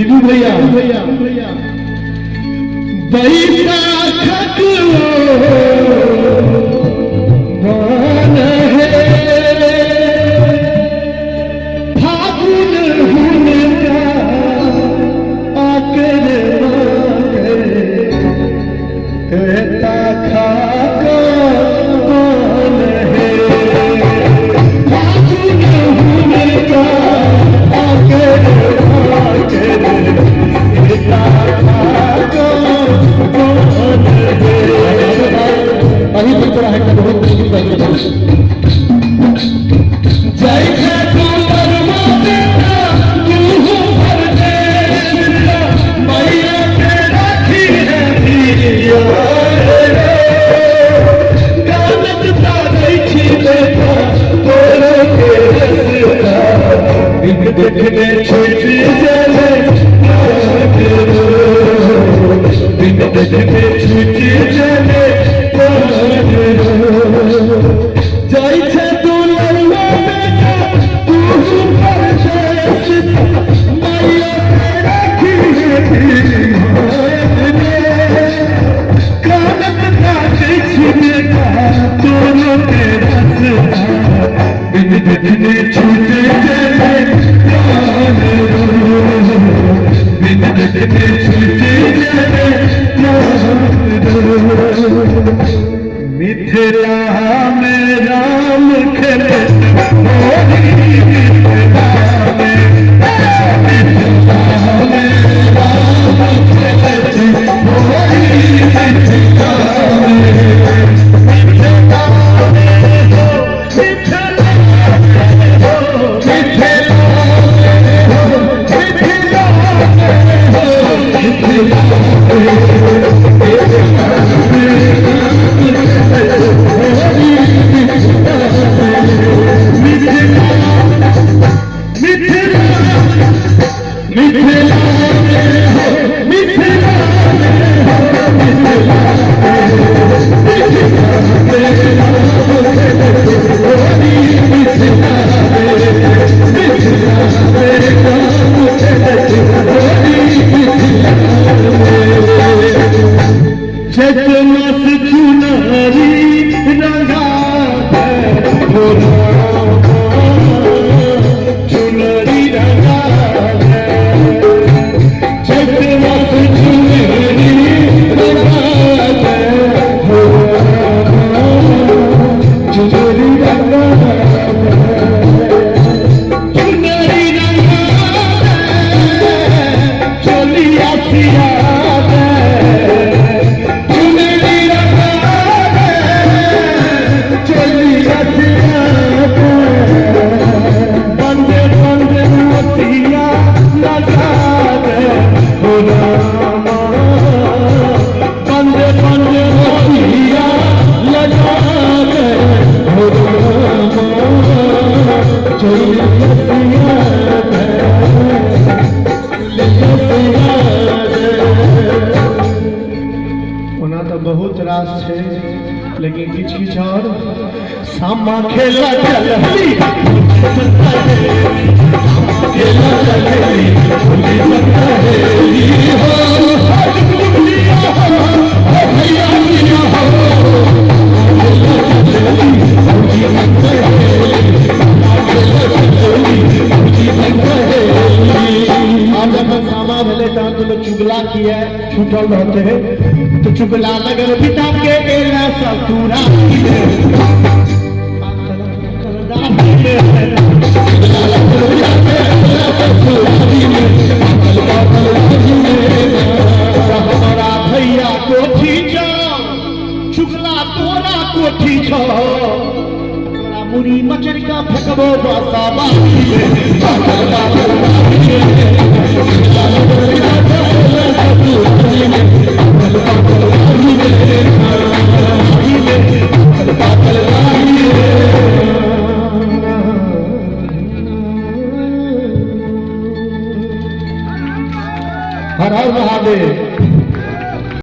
शिवू भैया बैसा खटलो मान है फागुन हुनका आकर कहता खागा मान है फागुन हुनका आकर कहता खागा मान है। अभी तक है कि बहुत मुश्किल है जय जय तू परमात्मा तू हो परदेश मैया के राखी है प्रिया गानत ताई छी देखा तोरे के रसता बिन देखने छूट जाए बिन देखने छूट जाए जय छे तू लल्ला बेटा तू परदेश मैया के राखी है कानत ताके छिनेगा दोनों के रसता बिन देखने छूट जाए बिन देखने छूट जाए मिथिला में राम खेले बहुत रास है लेकिन किछ किछ और सामा खेला चल खेला चल चुगला किया छूटल रहते हैं तो चुगला लगे पिता के एला ससुरा हमारा भैया कोठी छो चुगला तोरा कोठी छो मुरी मचर का फेंकबो बाबा